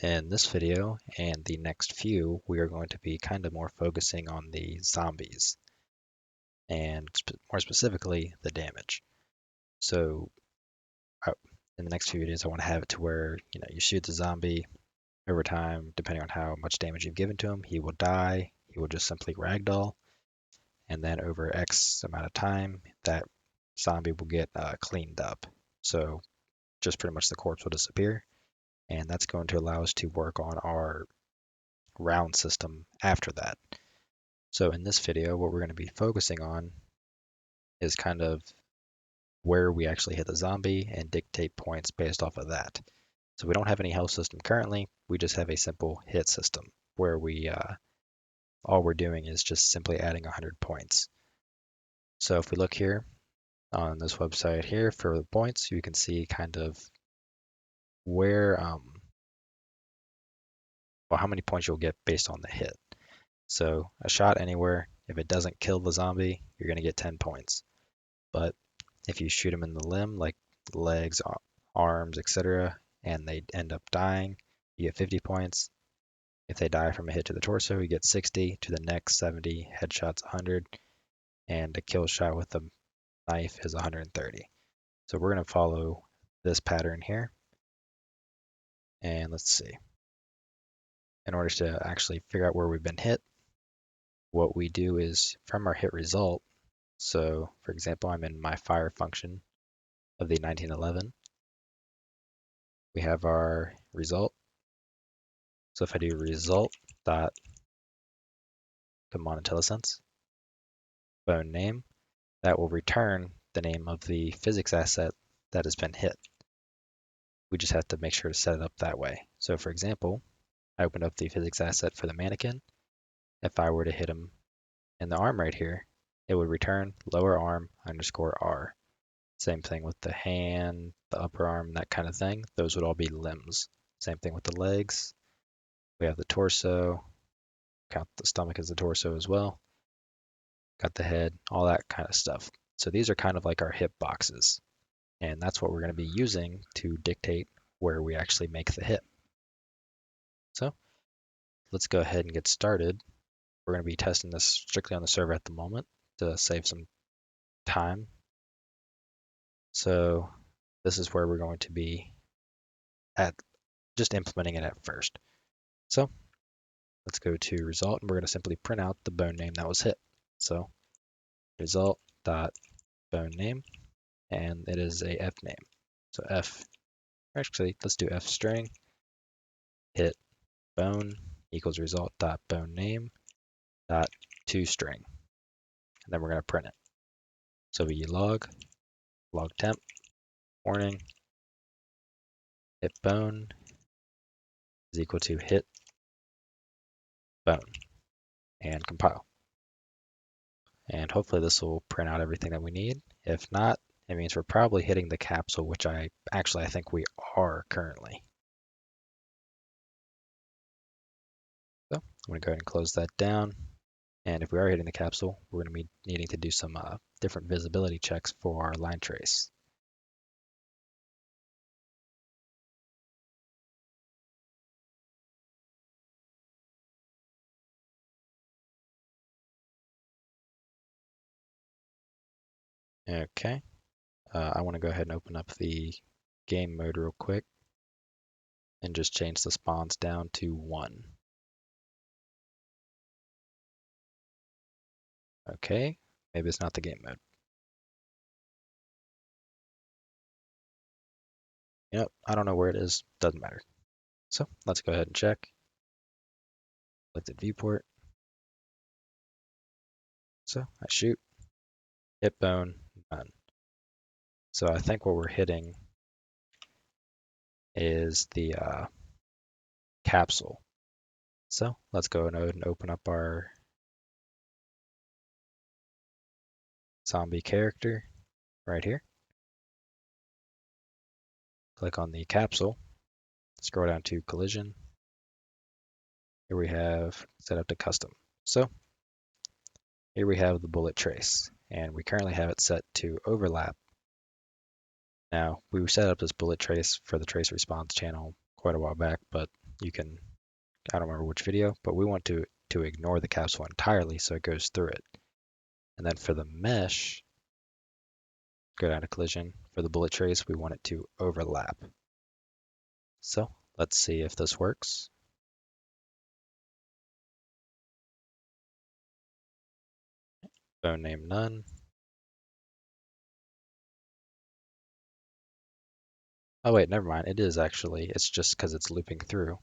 In this video and the next few, we are going to be kind of more focusing on the zombies and more specifically the damage. So uh, in the next few videos, I want to have it to where you shoot the zombie over time, depending on how much damage you've given to him, he will die. He will just simply ragdoll, and then over X amount of time, that zombie will get cleaned up. So just pretty much the corpse will disappear, and that's going to allow us to work on our round system after that. So in this video, what we're going to be focusing on is kind of where we actually hit the zombie and dictate points based off of that. So we don't have any health system currently. We just have a simple hit system where all we're doing is just simply adding 100 points. So if we look here on this website here for the points, you can see kind of where, well, how many points you'll get based on the hit. So a shot anywhere, if it doesn't kill the zombie, you're going to get 10 points. But if you shoot them in the limb, like legs, arms, etc., and they end up dying, you get 50 points. If they die from a hit to the torso, you get 60, to the neck 70, headshots 100, and a kill shot with a knife is 130. So we're going to follow this pattern here. And let's see. In order to actually figure out where we've been hit, what we do is from our hit result. So for example, I'm in my fire function of the 1911. We have our result. So if I do result dot command IntelliSense bone name, that will return the name of the physics asset that has been hit. We just have to make sure to set it up that way. So for example, I opened up the physics asset for the mannequin. If I were to hit him in the arm right here, it would return lower arm underscore R. Same thing with the hand, the upper arm, that kind of thing. Those would all be limbs. Same thing with the legs. We have the torso. Count the stomach as the torso as well. Got the head, all that kind of stuff. So these are kind of like our hit boxes. And that's what we're going to be using to dictate where we actually make the hit. So let's go ahead and get started. We're going to be testing this strictly on the server at the moment to save some time. So this is where we're going to be at just implementing it at first. So let's go to result, and we're going to simply print out the bone name that was hit. So result dot bone name, and it is a F name. So F, actually, let's do F string hit bone equals result dot bone name dot to string, and then we're going to print it. So we log temp warning hit bone is equal to hit bone, and compile. And hopefully this will print out everything that we need. If not, it means we're probably hitting the capsule, which I think we are currently. So I'm going to go ahead and close that down. And if we are hitting the capsule, we're going to be needing to do some different visibility checks for our line trace. Okay, I want to go ahead and open up the game mode real quick and just change the spawns down to 1. Okay, maybe it's not the game mode. I don't know where it is, doesn't matter. So let's go ahead and check. Selected viewport. So I shoot, hit bone, none. So I think what we're hitting is the capsule. So let's go ahead and open up our zombie character right here. Click on the capsule, scroll down to collision. Here we have set up to custom. So here we have the bullet trace, and we currently have it set to overlap. Now, we set up this bullet trace for the trace response channel quite a while back, but you can, I don't remember which video, but we want to ignore the capsule entirely so it goes through it. And then for the mesh, go down to collision. For the bullet trace, we want it to overlap. So let's see if this works. Bone name none. Oh wait, never mind. It is actually, it's just because it's looping through.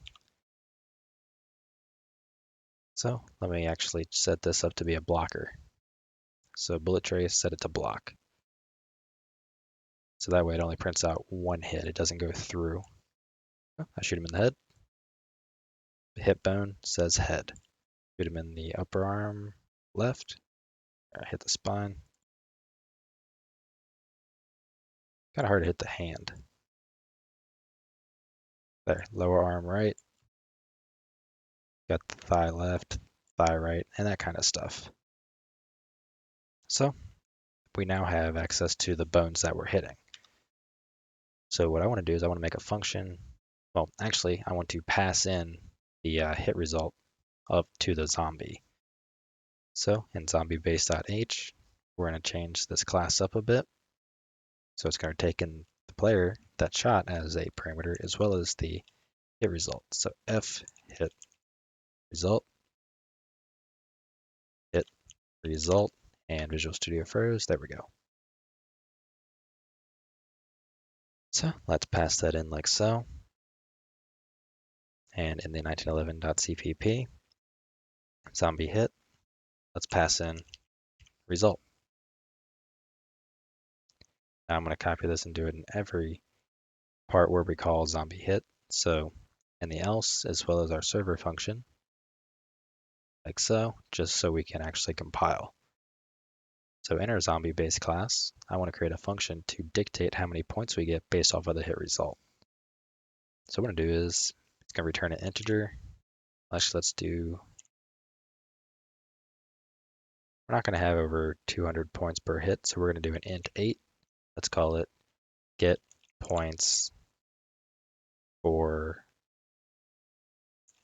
So let me actually set this up to be a blocker. So bullet trace, set it to block. So that way it only prints out one hit. It doesn't go through. Oh, I shoot him in the head. The hit bone says head. Shoot him in the upper arm left. I hit the spine. Kind of hard to hit the hand. There, lower arm right. Got the thigh left, thigh right, and that kind of stuff. So we now have access to the bones that we're hitting. So what I want to do is I want to make a function. Well, actually, I want to pass in the hit result up to the zombie. So in zombie_base.h, we're going to change this class up a bit. So it's going to take in the player that shot as a parameter as well as the hit result. So f hit result, hit result, and Visual Studio froze. There we go. So let's pass that in like so. And in the 1911.cpp, zombie hit, let's pass in result. Now I'm going to copy this and do it in every part where we call zombie hit. So in the else, as well as our server function, like so, just so we can actually compile. So in our zombie base class, I want to create a function to dictate how many points we get based off of the hit result. So what I'm going to do is it's going to return an integer. Actually, let's do, we're not going to have over 200 points per hit, so we're going to do an int 8. Let's call it get points for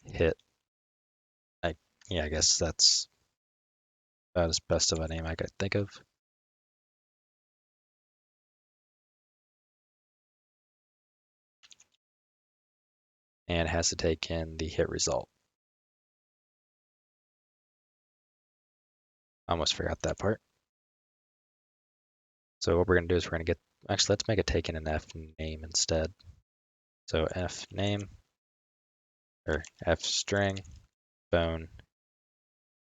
hit. I guess that's about as best of a name I could think of. And it has to take in the hit result. I almost forgot that part. So what we're going to do is we're going to get, actually, let's make it take in an f name instead. So f name, or f string, bone,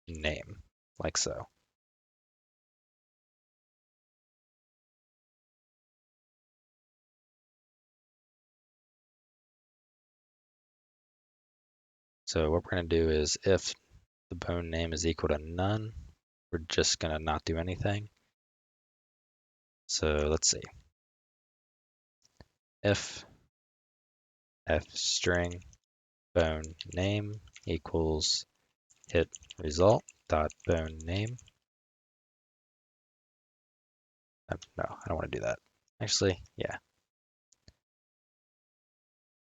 name, like so. So what we're going to do is if the bone name is equal to none, we're just going to not do anything. So let's see. If f string bone name equals hit result dot bone name. No, I don't want to do that. Actually, yeah.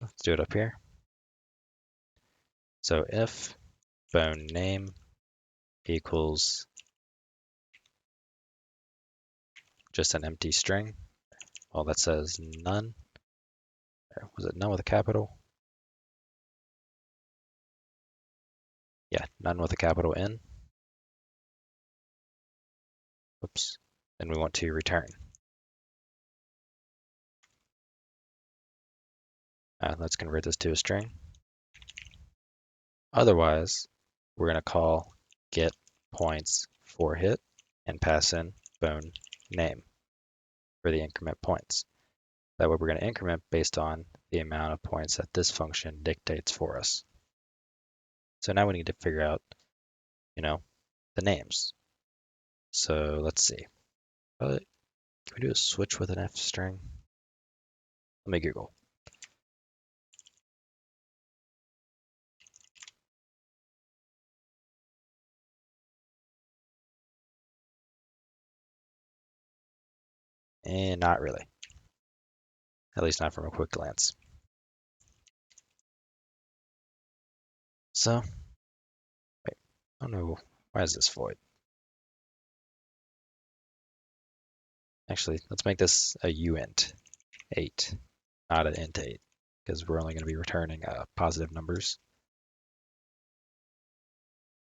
Let's do it up here. So if bone name equals just an empty string, well, that says none. Was it none with a capital? Yeah, none with a capital N. Oops. Then we want to return. Let's convert this to a string. Otherwise, we're going to call get points for hit and pass in bone name for the increment points. That way we're going to increment based on the amount of points that this function dictates for us. So now we need to figure out, the names. So let's see. Can we do a switch with an F string? Let me Google. And not really. At least not from a quick glance. So, wait, I don't know, why is this void? Actually, let's make this a uint 8, not an int 8, because we're only going to be returning positive numbers.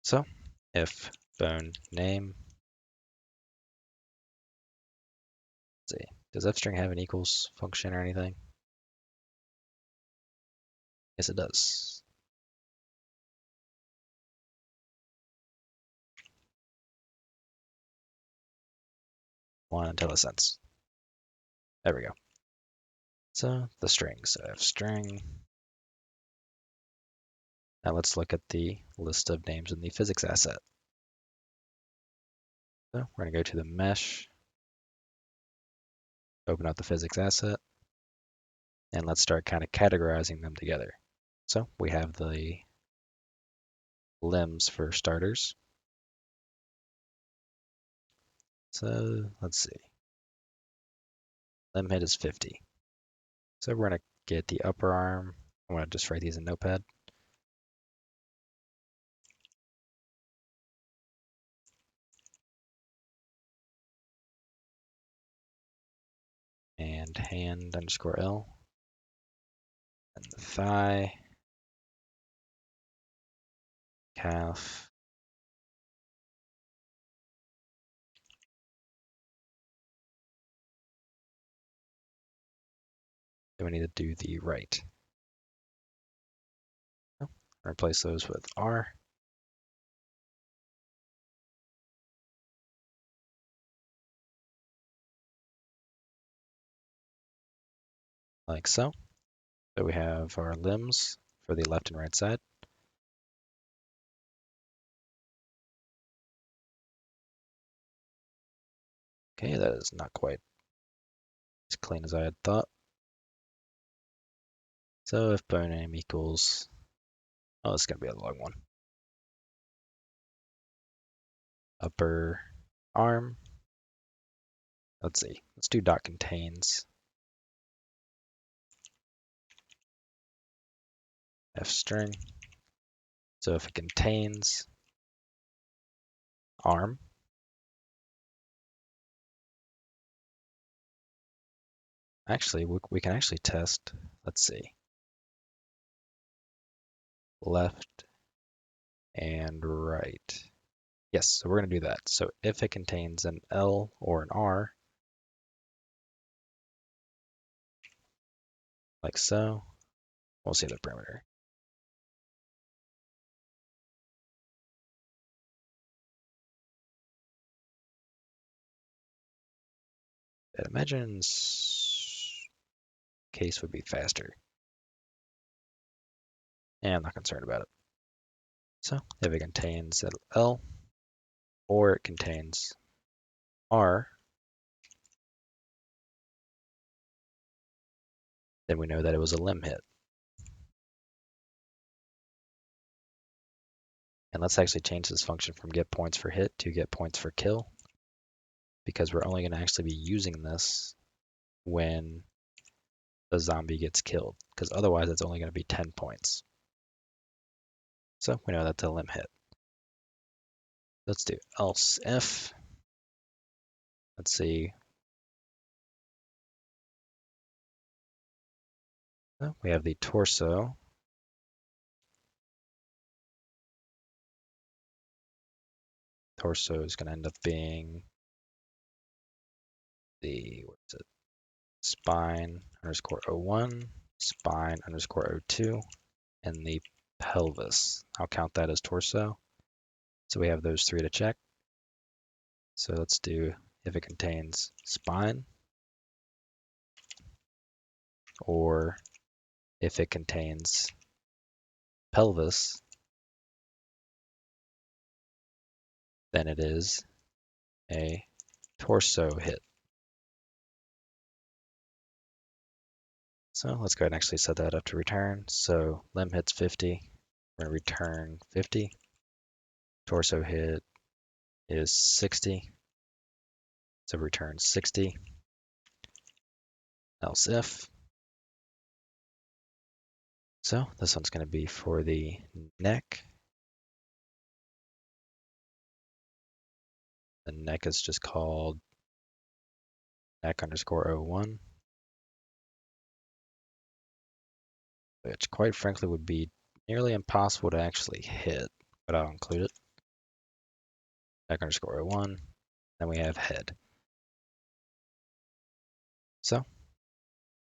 So, if bone name, let's see, does fstring have an equals function or anything? Yes, it does. One IntelliSense. There we go. So the string, so fstring. Now let's look at the list of names in the physics asset. So we're going to go to the mesh, open up the physics asset, and let's start kind of categorizing them together. So we have the limbs for starters. So let's see. Limb hit is 50. So we're going to get the upper arm. I want to just write these in Notepad. And hand underscore L. And the thigh, calf, then we need to do the right. Replace those with R. Like so. So we have our limbs for the left and right side. Okay, that is not quite as clean as I had thought. So if bone name equals, oh, it's going to be a long one. Upper arm. Let's see. Let's do dot contains. F string. So if it contains arm, actually, we can actually test. Let's see. Left and right. Yes, so we're going to do that. So if it contains an L or an R, like so, we'll see the parameter. It imagines case would be faster. And I'm not concerned about it. So if it contains L or it contains R, then we know that it was a limb hit. And let's actually change this function from get points for hit to get points for kill, because we're only going to actually be using this when the zombie gets killed, because otherwise it's only going to be 10 points. So we know that's a limb hit. Let's do else if. Let's see. Oh, we have the torso. Torso is going to end up being the, what is it? Spine underscore O1, spine underscore O2, and the pelvis. I'll count that as torso. So we have those three to check. So let's do if it contains spine, or if it contains pelvis, then it is a torso hit. So let's go ahead and actually set that up to return. So limb hits 50, we're going to return 50. Torso hit is 60, so return 60. Else if. So this one's going to be for the neck. The neck is just called neck_01, which quite frankly would be nearly impossible to actually hit, but I'll include it. Neck_01, then we have head. So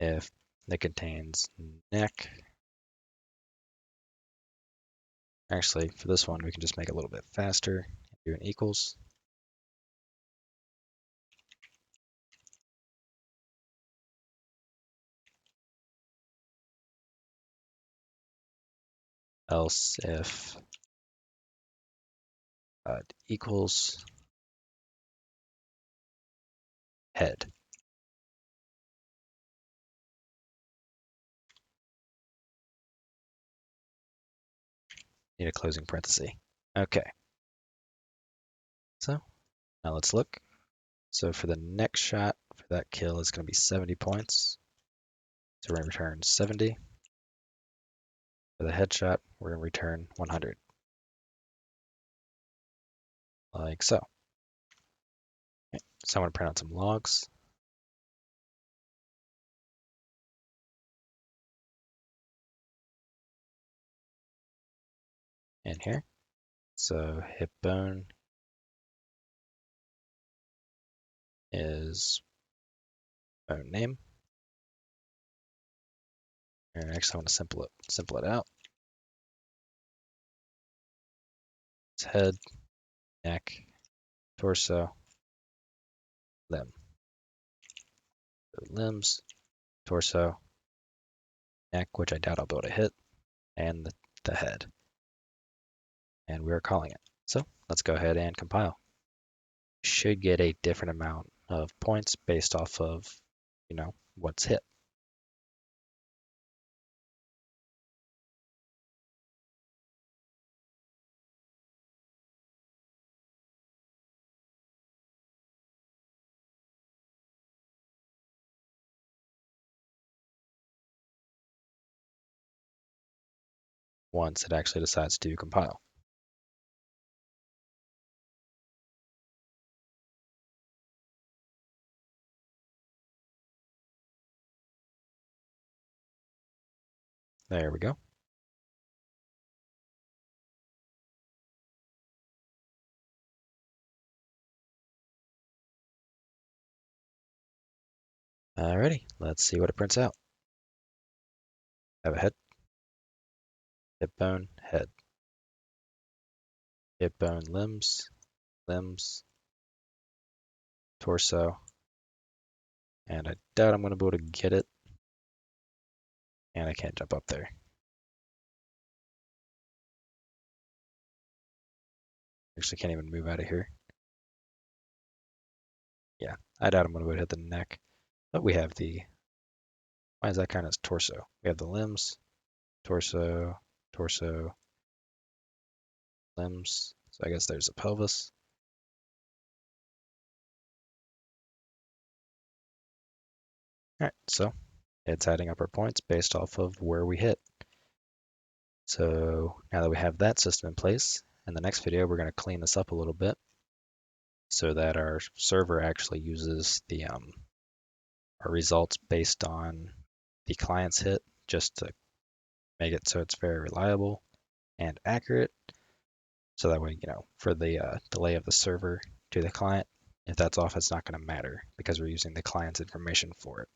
if it contains neck, actually for this one we can just make it a little bit faster and do an equals. Else if equals head. Need a closing parenthesis. Okay, so now let's look. So for the next shot, for that kill, is going to be 70 points. So we're going to return 70. For the headshot, we're going to return 100. Like so. Okay, so I'm going to print out some logs. In here. So hip bone is bone name. And actually I want to simple it out. It's head, neck, torso, limb. So limbs, torso, neck, which I doubt I'll be able to hit, and the head. And we're calling it. So let's go ahead and compile. Should get a different amount of points based off of, what's hit. Once it actually decides to compile. There we go. Alrighty, let's see what it prints out. Have a head, hip bone, head. Hip bone, limbs, limbs, torso, and I doubt I'm going to be able to get it, and I can't jump up there. Actually can't even move out of here. Yeah, I doubt I'm going to be able to hit the neck, but we have why is that kind of torso? We have the limbs, torso, torso, limbs, so I guess there's a pelvis. Alright, so it's adding up our points based off of where we hit. So now that we have that system in place, in the next video we're going to clean this up a little bit so that our server actually uses our results based on the client's hit, just to make it so it's very reliable and accurate. So that way, for the delay of the server to the client, if that's off, it's not going to matter because we're using the client's information for it.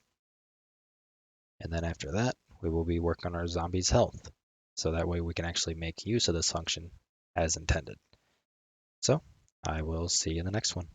And then after that, we will be working on our zombie's health. So that way we can actually make use of this function as intended. So I will see you in the next one.